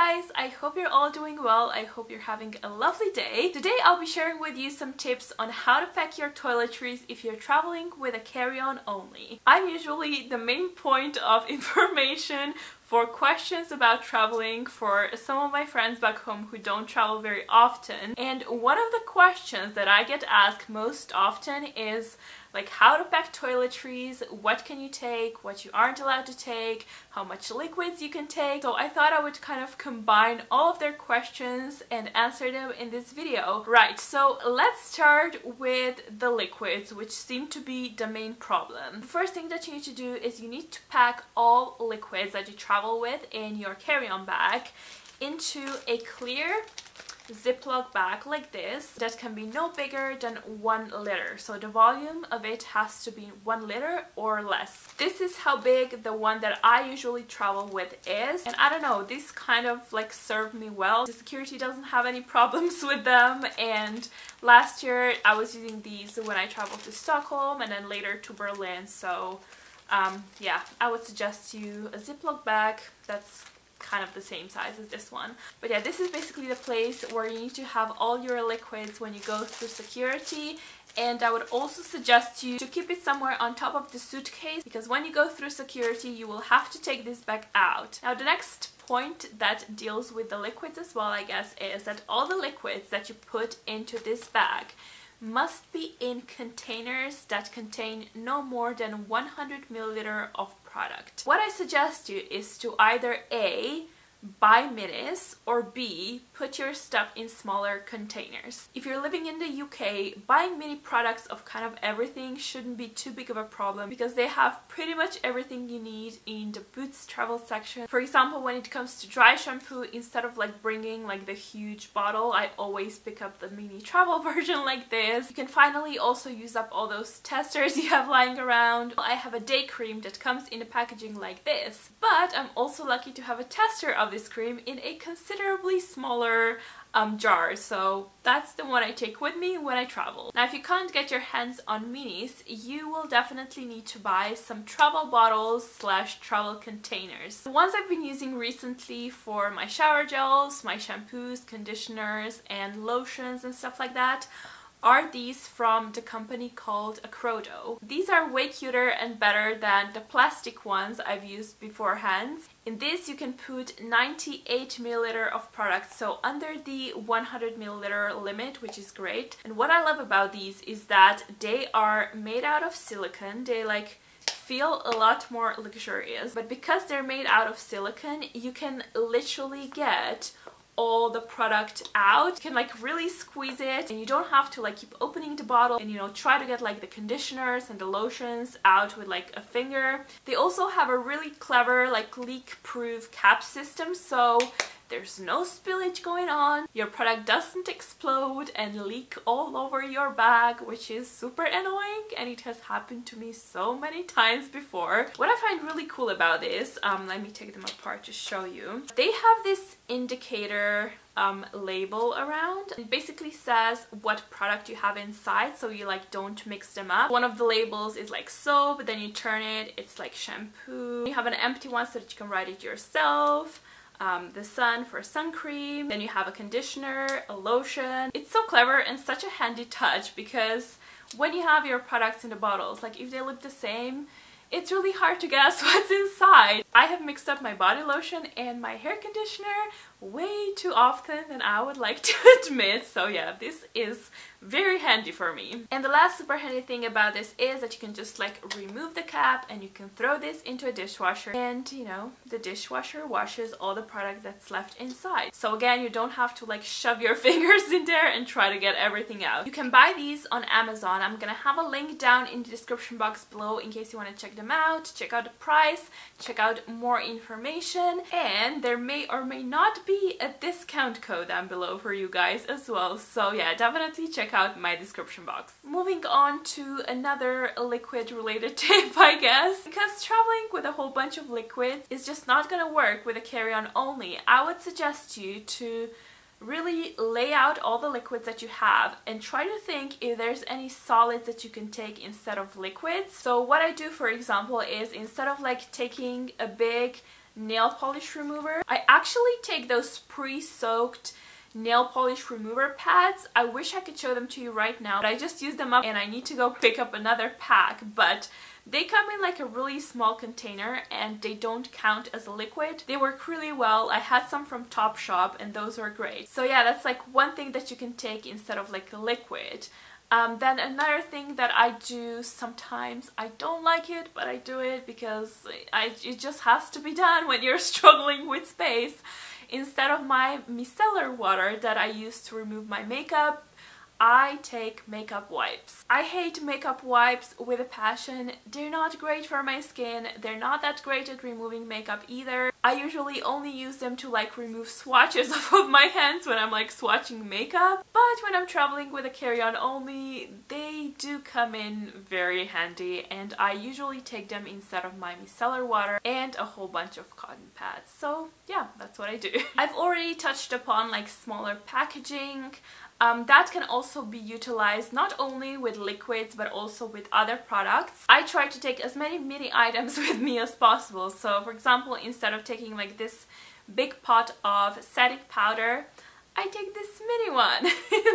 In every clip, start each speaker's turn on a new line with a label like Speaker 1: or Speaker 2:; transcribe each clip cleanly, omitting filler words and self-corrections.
Speaker 1: guys, I hope you're all doing well. I hope you're having a lovely day. Today I'll be sharing with you some tips on how to pack your toiletries if you're traveling with a carry-on only. I'm usually the main point of information for questions about traveling for some of my friends back home who don't travel very often. And one of the questions that I get asked most often is like how to pack toiletries, what can you take, what you aren't allowed to take, how much liquids you can take. So I thought I would kind of combine all of their questions and answer them in this video. Right, so let's start with the liquids, which seem to be the main problem. The first thing that you need to do is you need to pack all liquids that you travel with in your carry-on bag into a clear ziplock bag like this that can be no bigger than 1 liter. So the volume of it has to be 1 liter or less. This is how big the one that I usually travel with is, and I don't know, this kind of like served me well. The security doesn't have any problems with them, and last year I was using these when I traveled to Stockholm and then later to Berlin. So yeah, I would suggest you a ziplock bag that's kind of the same size as this one. But yeah, this is basically the place where you need to have all your liquids when you go through security. And I would also suggest you to keep it somewhere on top of the suitcase, because when you go through security you will have to take this bag out. Now the next point that deals with the liquids as well, I guess, is that all the liquids that you put into this bag must be in containers that contain no more than 100 milliliter of product. What I suggest you is to either A, buy minis, or B, put your stuff in smaller containers. If you're living in the UK, buying mini products of kind of everything shouldn't be too big of a problem, because they have pretty much everything you need in the Boots travel section. For example, when it comes to dry shampoo, instead of like bringing like the huge bottle, I always pick up the mini travel version like this. You can finally also use up all those testers you have lying around. I have a day cream that comes in a packaging like this, but I'm also lucky to have a tester of this cream in a considerably smaller jar, so that's the one I take with me when I travel. Now if you can't get your hands on minis, you will definitely need to buy some travel bottles / travel containers. The ones I've been using recently for my shower gels, my shampoos, conditioners and lotions and stuff like that are these from the company called Acrodo. These are way cuter and better than the plastic ones I've used beforehand. In this you can put 98 milliliter of product, so under the 100 milliliter limit, which is great. And what I love about these is that they are made out of silicone. They like feel a lot more luxurious, but because they're made out of silicone, you can literally get all the product out. You can like really squeeze it, and you don't have to like keep opening the bottle and, you know, try to get like the conditioners and the lotions out with like a finger. They also have a really clever like leak-proof cap system, so there's no spillage going on. Your product doesn't explode and leak all over your bag, which is super annoying, and it has happened to me so many times before. What I find really cool about this, let me take them apart to show you. They have this indicator label around. It basically says what product you have inside, so you like don't mix them up. One of the labels is like soap, then you turn it, it's like shampoo. You have an empty one so that you can write it yourself. The sun for sun cream, then you have a conditioner, a lotion. It's so clever and such a handy touch, because when you have your products in the bottles, like if they look the same, it's really hard to guess what's inside. I have mixed up my body lotion and my hair conditioner way too often than I would like to admit, so yeah, this is very handy for me. And the last super handy thing about this is that you can just like remove the cap and you can throw this into a dishwasher, and you know, the dishwasher washes all the product that's left inside. So again, you don't have to like shove your fingers in there and try to get everything out. You can buy these on Amazon. I'm gonna have a link down in the description box below in case you want to check them out, check out the price, check out more information, and there may or may not be a discount code down below for you guys as well. So yeah, definitely check out my description box. Moving on to another liquid related tip, I guess. Because traveling with a whole bunch of liquids is just not gonna work with a carry-on only, I would suggest you to really lay out all the liquids that you have and try to think if there's any solids that you can take instead of liquids. So what I do, for example, is instead of like taking a big nail polish remover. I actually take those pre-soaked nail polish remover pads. I wish I could show them to you right now, but I just used them up and I need to go pick up another pack. But they come in like a really small container and they don't count as a liquid. They work really well. I had some from Topshop and those were great. So yeah, that's like one thing that you can take instead of like a liquid. Then another thing that I do sometimes, I don't like it, but I do it because it just has to be done when you're struggling with space. Instead of my micellar water that I use to remove my makeup, I take makeup wipes. I hate makeup wipes with a passion. They're not great for my skin. They're not that great at removing makeup either. I usually only use them to like remove swatches off of my hands when I'm like swatching makeup. But when I'm traveling with a carry-on only, they do come in very handy, and I usually take them instead of my micellar water and a whole bunch of cotton pads. So yeah, that's what I do. I've already touched upon like smaller packaging. That can also be utilized not only with liquids but also with other products. I try to take as many mini items with me as possible. So for example, instead of taking like this big pot of setting powder, I take this mini one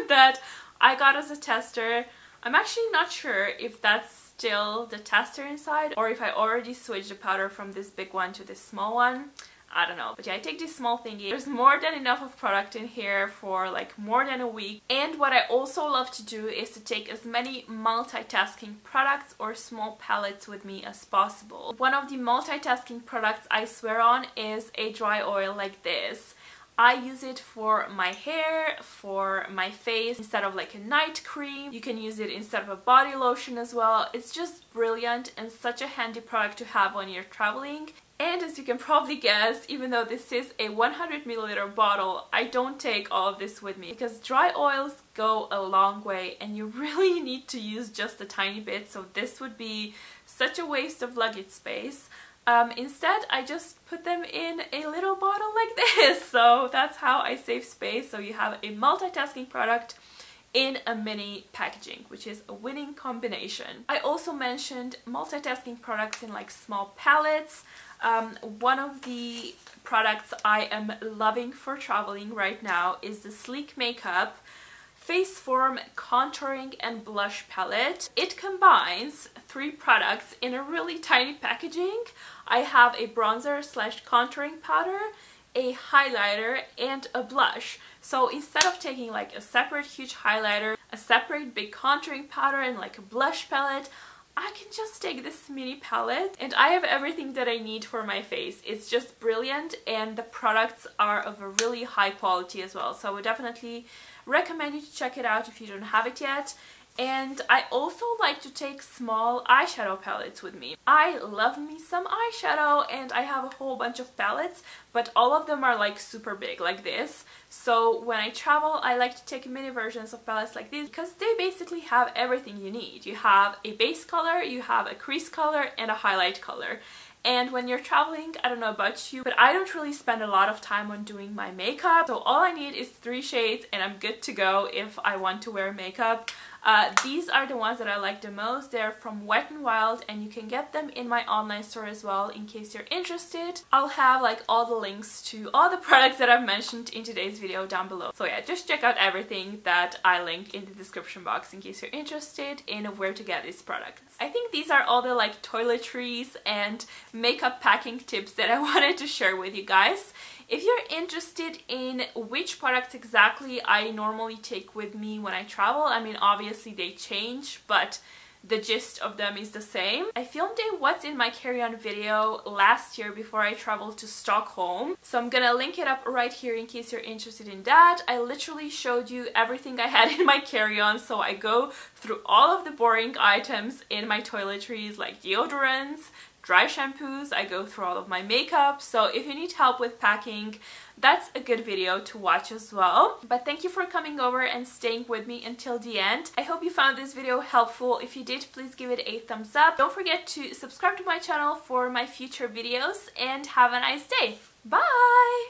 Speaker 1: that I got as a tester. I'm actually not sure if that's still the tester inside or if I already switched the powder from this big one to this small one. I don't know, but yeah, I take this small thingy. There's more than enough of product in here for like more than a week. And what I also love to do is to take as many multitasking products or small palettes with me as possible. One of the multitasking products I swear on is a dry oil like this. I use it for my hair, for my face, instead of like a night cream. You can use it instead of a body lotion as well. It's just brilliant and such a handy product to have when you're traveling. And as you can probably guess, even though this is a 100 milliliter bottle, I don't take all of this with me because dry oils go a long way and you really need to use just a tiny bit, so this would be such a waste of luggage space. Instead, I just put them in a little bottle like this, so that's how I save space. So you have a multitasking product in a mini packaging, which is a winning combination. I also mentioned multitasking products in like small palettes. One of the products I am loving for traveling right now is the Sleek Makeup Face Form Contouring and Blush Palette. It combines 3 products in a really tiny packaging. I have a bronzer / contouring powder, a highlighter, and a blush. So instead of taking like a separate huge highlighter, a separate big contouring powder, and like a blush palette, I can just take this mini palette and I have everything that I need for my face. It's just brilliant and the products are of a really high quality as well. So I would definitely recommend you to check it out if you don't have it yet. And I also like to take small eyeshadow palettes with me. I love me some eyeshadow and I have a whole bunch of palettes, but all of them are like super big like this. So when I travel, I like to take mini versions of palettes like this because they basically have everything you need. You have a base color, you have a crease color, and a highlight color. And when you're traveling, I don't know about you, but I don't really spend a lot of time on doing my makeup. So all I need is 3 shades and I'm good to go if I want to wear makeup. These are the ones that I like the most. They're from Wet n Wild and you can get them in my online store as well in case you're interested. I'll have like all the links to all the products that I've mentioned in today's video down below. So yeah, just check out everything that I link in the description box in case you're interested in where to get these products. I think these are all the like toiletries and makeup packing tips that I wanted to share with you guys. If you're interested in which products exactly I normally take with me when I travel, I mean obviously they change, but the gist of them is the same. I filmed a what's in my carry-on video last year before I traveled to Stockholm, so I'm gonna link it up right here in case you're interested in that. I literally showed you everything I had in my carry-on, so I go through all of the boring items in my toiletries like deodorants, dry shampoos, I go through all of my makeup, so if you need help with packing, that's a good video to watch as well. But thank you for coming over and staying with me until the end. I hope you found this video helpful. If you did, please give it a thumbs up. Don't forget to subscribe to my channel for my future videos and have a nice day. Bye!